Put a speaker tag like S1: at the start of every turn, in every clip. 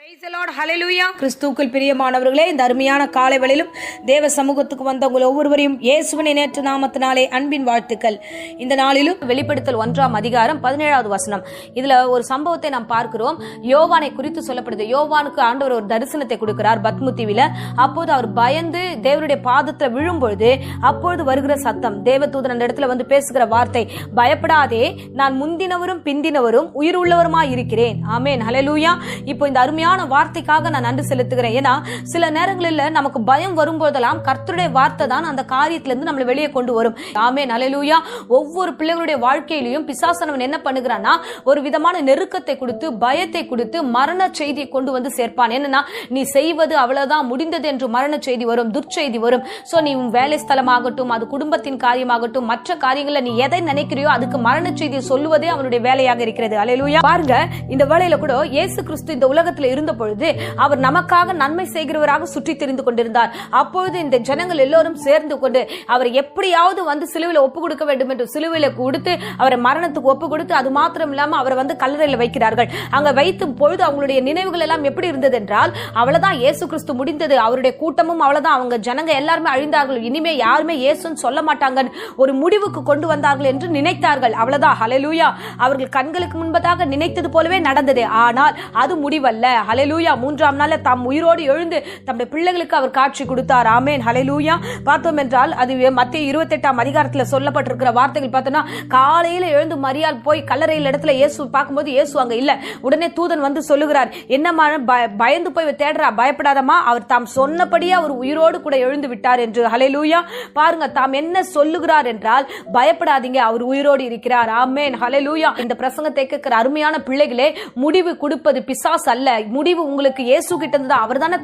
S1: கிறிஸ்துவுக்குள் பிரியமானவர்களே, இந்த அருமையான காலை வேளையிலும் தேவ சமூகத்துக்கு வந்த உங்கள் ஒவ்வொருவரையும் இயேசுவின் நேற்று நாமத்தினாலே அன்பின் வாழ்த்துக்கள். இந்த நாளிலும் வெளிப்படுத்தல் 1ஆம் அதிகாரம் 17வது வசனம். இதுல ஒரு சம்பவத்தை நாம் பார்க்கிறோம். யோவானை குறித்து சொல்லப்படுது. யோவானுக்கு ஆண்டவர் ஒரு தரிசனத்தை கொடுக்கிறார் பத்மு தீவில. அப்போது அவர் பயந்து தேவனுடைய பாதத்துல விழும்பொழுது அப்பொழுது வருகிற சத்தம், தேவதூதன் அந்த இடத்துல வந்து பேசுகிற வார்த்தை, பயப்படாதே, நான் முந்தினவரும் பிந்தினவரும் உயிர் உள்ளவருமாய் இருக்கிறேன். ஆமென், ஹல்லேலூயா. இப்போ இந்த அருமையான வார்த்தைக்காக நான் நன்றி செலுத்துகிறேன். ஏன்னா சில நேரங்களில் நமக்கு பயம் வரும்போதெல்லாம் கர்த்தருடைய வார்த்தை தான் அந்த காரியத்திலிருந்து நம்மளை வெளியே கொண்டு வரும். ஆமென், ஹல்லேலூயா. ஒவ்வொரு பிள்ளைகளுடைய வாழ்க்கையிலையும் பிசாசனவன் என்ன பண்ணுகிறான்னா, ஒரு விதமான நெருக்கத்தை கொடுத்து, பயத்தை கொடுத்து, மரண செய்தியை கொண்டு வந்து சேர்ப்பான். என்னன்னா, நீ செய்வது அவ்வளவுதான், முடிந்தது என்று மரண செய்தி வரும், துர்ச்செய்தி வரும். சோ நீ வேலை ஸ்தலமாகட்டும், அது குடும்பத்தின் காரியமாகட்டும், மற்ற காரியங்கள்ல நீ எதை நினைக்கிறியோ அதுக்கு மரண செய்தியை சொல்லுவதே அவனுடைய வேலையாக இருக்கிறது. ஹல்லேலூயா. பாருங்க, இந்த வேளையில கூட இயேசு கிறிஸ்து இந்த உலகத்தில் இருந்த பொழுது அவர் நமக்காக நன்மை செய்கிறவராக சுற்றி தெரிந்து கொண்டிருந்தார். அப்பொழுது இந்த ஜனங்கள் எல்லோரும் சேர்ந்து கொண்டு அவரை எப்படியாவது வந்து சிலுவையில ஒப்பு கொடுக்க வேண்டும் என்று சிலுவையில கொடுத்து அவரை மரணத்துக்கு ஒப்பு கொடுத்து, அது மாத்திரம் இல்லாம அவரை வந்து கல்லறையில் வைக்கிறார்கள். அங்க வைத்தும் பொழுது அவங்களுடைய நினைவுகள் எல்லாம் எப்படி இருந்தது என்றால், அவ்வளவுதான், இயேசு கிறிஸ்து முடிந்தது, அவருடைய கூட்டமும் அவ்வளவுதான், அவங்க ஜனங்க எல்லாருமே அழிந்தார்கள், இனிமே யாருமே இயேசுன்னு சொல்ல மாட்டாங்க, ஒரு முடிவுக்கு கொண்டு வந்தார்கள் என்று நினைத்தார்கள். அவ்வளவுதான், ஹல்லேலூயா. அவர்கள் கண்களுக்கு முன்பதாக நினைத்தது போலவே நடந்தது. ஆனால் அது முடிவல்ல. ஹல்லேலூயா. 3ஆம் நாள் தாம் உயிரோடு எழுந்து தம்முடைய பிள்ளைகளுக்கு அவர் காட்சி கொடுத்தார். ஆமென், ஹல்லேலூயா. பார்த்தோம் என்றால் அது மத்தேயு 28ஆம் அதிகாரத்தில் சொல்லப்பட்டிருக்கிற வார்த்தைகள் பார்த்தோம்னா, காலையில எழுந்து மரியாள் போய் கல்லறையில் இடத்துல இயேசு பார்க்கும்போது இயேசு அங்க இல்ல. உடனே தூதன் வந்து சொல்லுகிறார், என்னமா பயந்து போய் தேடுறா, பயப்படாதமா, அவர் தாம் சொன்னபடியே அவர் உயிரோடு கூட எழுந்து விட்டார் என்று. ஹல்லேலூயா. பாருங்க, தாம் என்ன சொல்லுகிறார் என்றால், பயப்படாதீங்க, அவர் உயிரோடு இருக்கிறார். ஆமென், ஹல்லேலூயா. இந்த பிரசங்கத்தை கேட்கிற அருமையான பிள்ளைகளே, முடிவு கொடுப்பது பிசாசு அல்ல, முடிவு உங்களுக்கு இயேசு கிட்ட இருந்து. அவர் தானே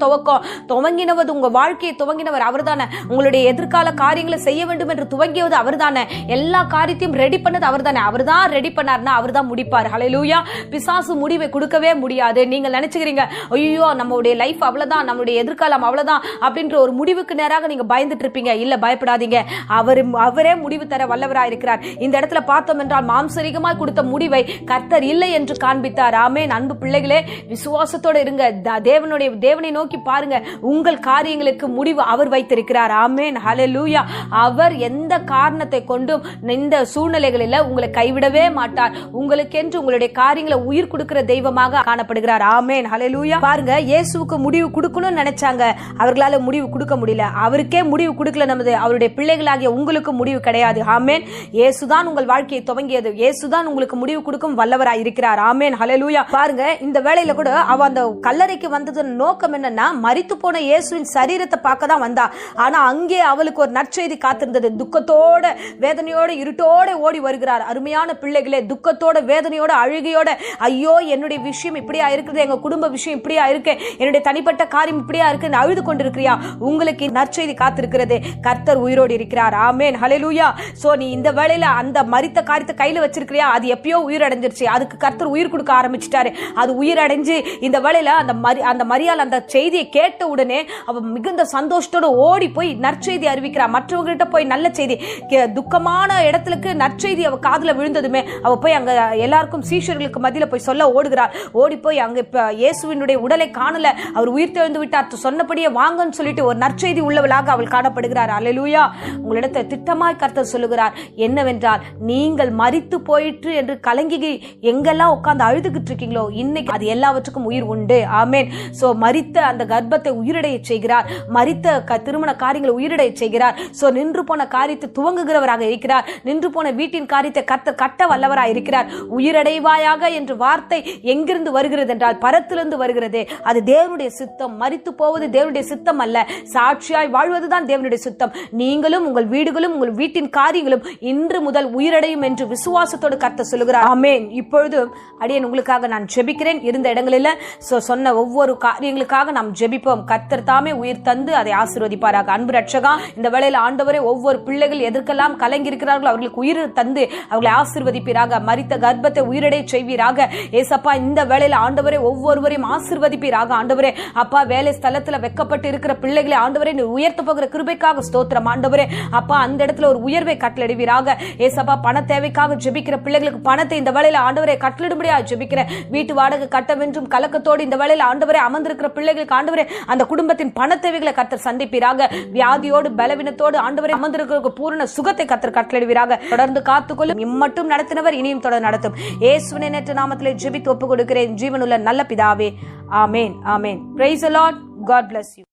S1: துவங்கினவது, உங்க வாழ்க்கையை துவங்கினவர் அவர் தானே. உங்களுடைய எதிர்கால காரியங்களை செய்ய வேண்டும் என்று துவங்கியது அவர் தானே. எல்லா காரியத்தையும் ரெடி பண்ணது அவர் தானே. அவர் தான் ரெடி பண்ணார்னா அவர் தான் முடிப்பார். ஹல்லேலூயா. பிசாசு முடிவை கொடுக்கவே முடியாது. நீங்க நினைச்சுக்கிறீங்க, ஐயோ நம்மளுடைய லைஃப் அவ்வளவுதான், நம்மளுடைய எதிர்காலம் அவ்வளவுதான் அப்படின்ற ஒரு முடிவுக்கு நேராக நீங்க பயந்துட்டு இருப்பீங்க. இல்ல, பயப்படாதீங்க, அவரே முடிவு தர வல்லவராய் இருக்கிறார். இந்த இடத்துல பார்த்தோம் என்றால், மாம்சரிகமாய் கொடுத்த முடிவை கர்த்தர் இல்லை என்று காண்பித்தார். ஆமென். அன்பு பிள்ளைகளே, விசுவாசத்தோட இருங்க, தேவனை நோக்கி பாருங்க, உங்கள் காரியங்களுக்கு முடிவு அவர் வைத்திருக்கிறார். ஆமென், ஹல்லேலூயா. அவர் எந்த காரணத்தை கொண்டும் இந்த சூழ்நிலைகளில் உங்களை கைவிடவே மாட்டார். உங்களுக்கென்று உங்களுடைய காரியங்களை உயிர் கொடுக்கிற தெய்வமாக காணப்படுகிறார். ஆமென், ஹல்லேலூயா. பாருங்க, இயேசுவுக்கு முடிவு கொடுக்கணும்னு நினைச்சாங்க, அவர்களால முடிவு கொடுக்க முடியல. அவருக்கே முடிவு கொடுக்கல, நமது அவருடைய பிள்ளைகளாகிய உங்களுக்கு முடிவு கிடையாது. ஆமென். இயேசுதான் உங்கள் வாழ்க்கையை துவங்கியது, இயேசுதான் உங்களுக்கு முடிவு கொடுக்கும் வல்லவராய் இருக்கிறார். ஆமென், ஹல்லேலூயா. பாருங்க, இந்த வேளையில கூட அவ அந்த கல்லறைக்கு வந்தது நோக்கம் என்னன்னா, மரித்து போன இயேசுவின் சரீரத்தை பார்க்க தான் வந்தா. ஆனா அங்கே அவளுக்கு ஒரு நற்செய்தி காத்திருந்தது. துக்கத்தோட, வேதனையோட, இருட்டோட ஓடி வருகிறார். அருமையான பிள்ளைகளே, துக்கத்தோட, வேதனையோட, அழுகையோட, ஐயோ என்னுடைய விஷயம் இப்படியா இருக்குது, எங்க குடும்ப விஷயம் இப்படியா இருக்கு, என்னுடைய தனிப்பட்ட காரியம் இப்படியா இருக்கு, அழுது கொண்டிருக்கிறியா, உங்களுக்கு நற்செய்தி காத்திருக்கிறது. கர்த்தர் உயிரோடு இருக்கிறார். ஆமென், ஹல்லேலூயா. சோ நீ இந்த வேளையில அந்த மரித்த காரியத்தை கையில வச்சிருக்கிறியா, அது எப்பயோ உயிர் அடைஞ்சிருச்சு, அதுக்கு கர்த்தர் உயிர் கொடுக்க ஆரம்பிச்சிட்டாரு. அது உயிர் அடைஞ்சு இந்த வேளையில அந்த மரியாள் அந்த செய்தியை கேட்ட உடனே அவ மிகுந்த சந்தோஷத்தோட ஓடி போய் நற்செய்தி அறிவிக்கிறார். மற்றவங்ககிட்ட போய் நல்ல செய்தி, துக்கமான இடத்துக்கு நற்செய்தி அவ காதுல விழுந்ததுமே அவ போய் அங்க எல்லாருக்கும் சீஷர்களுக்கு மத்தியில போய் சொல்ல ஓடுகிறார். ஓடி போய் அங்க இயேசுவினுடைய உடலை காணல, அவர் உயிர் தெழுந்து விட்டார், சொன்னபடியே வாங்கன்னு சொல்லிட்டு ஒரு நற்செய்தி உள்ளவளாக அவள் காணப்படுகிறார். அல்லேலூயா. உங்களிடத்தை திட்டமாய் கர்த்தர் சொல்லுகிறார் என்னவென்றால், நீங்கள் மரித்து போயிற்று என்று கலங்கி எங்கெல்லாம் உட்கார்ந்து அழுதுகிட்டு இருக்கீங்களோ, இன்னைக்கு அது எல்லாவற்றுக்கும் உயிர் உண்டு. ஆமென். சோ மரித்த அந்த கர்ப்பத்தை உயிரடைய செய்கிறார், மரித்த திருமண காரியங்களை உயிரடைய செய்கிறார். சோ நின்று போன காரியத்தை துவங்குகிறவராக இருக்கிறார், நின்று போன வீட்டின் காரியத்தை கர்த்தர் கட்ட வல்லவராக இருக்கிறார். உயிரடைவாயாக என்ற வார்த்தை எங்கிருந்து வருகிறது என்றால், பரத்திலிருந்து வருகிறது. அது தேவனுடைய சித்தம். மரித்து போவது தேவனுடைய சித்தம் அல்ல, சாட்சியாய் வாழ்வதுதான் தேவனுடைய சித்தம். நீங்களும் உங்கள் வீடுகளும் உங்கள் வீட்டின் காரியங்களும் இன்று முதல் உயிரடையும் என்று விசுவாசத்தோடு கர்த்தர் சொல்லுகிறார். ஆமென். இப்பொழுது அடியேன் உங்களுக்காக நான் ஜெபிக்கிறேன். இருந்த இடங்களில் சொன்ன ஒவ்வொரு காரியங்களுக்காக நாம் ஜெபிப்போம். கர்த்தர் தாமே உயிர் தந்து அதை ஆசீர்வதிப்பாராக. அன்பு ரட்சகா, இந்த வேளையில் ஆண்டவரே, ஒவ்வொரு பிள்ளைகள் எதற்கெல்லாம் கலங்கி இருக்கிறார்கள் அவர்களுக்கு உயிர் தந்து அவர்களை ஆசீர்வதிப்பீராக. மரித்த கர்ப்பத்தை உயிரடைய செய்வீராக. ஏசப்பா, இந்த வேளையில் ஆண்டவரே ஒவ்வொருவரையும் ஆசீர்வதிப்பீராக. ஆண்டவரே அப்பா, வேலை ஸ்தலத்துல வெக்கப்பட்டு இருக்கிற பிள்ளைகளை ஆண்டவரே நீ உயர்த்த போகிற கிருபைக்காக ஸ்தோத்திரம். ஆண்டவரே அப்பா, அந்த இடத்துல ஒரு உயர்வை கட்டளிடுவீராக. ஏசப்பா, பண தேவைக்காக ஜெபிக்கிற பிள்ளைகளுக்கு பணத்தை இந்த வேளையில ஆண்டவரே கட்டளிடும்படியாக ஜெபிக்கிற. வீட்டு வாடகை கட்ட வென்றும் கலக்கத்தோடு பலவீனத்தோடு இந்த வேளையில் ஆண்டவரே அமர்ந்திருக்கிற பிள்ளைகளுக்கு ஆண்டவரே அந்த குடும்பத்தின் பண தேவைகளை கர்த்தர் சந்திப்பீராக. வியாதியோடு பலவீனத்தோடு ஆண்டவரே அமர்ந்திருக்கிற பூரண சுகத்தை கர்த்தர் கட்டளையிடுவீராக. தொடர்ந்து காத்துக்கொள்ளும். இம்மட்டும் நடத்தினவர் இனியும் தொடர்ந்து நடத்தும். இயேசுவின் நேற்று நாமத்திலே ஜெபித்து ஒப்புக் கொடுக்கிறேன் ஜீவனுள்ள நல்ல பிதாவே. ஆமேன். ஆமேன். Praise the Lord. God bless you.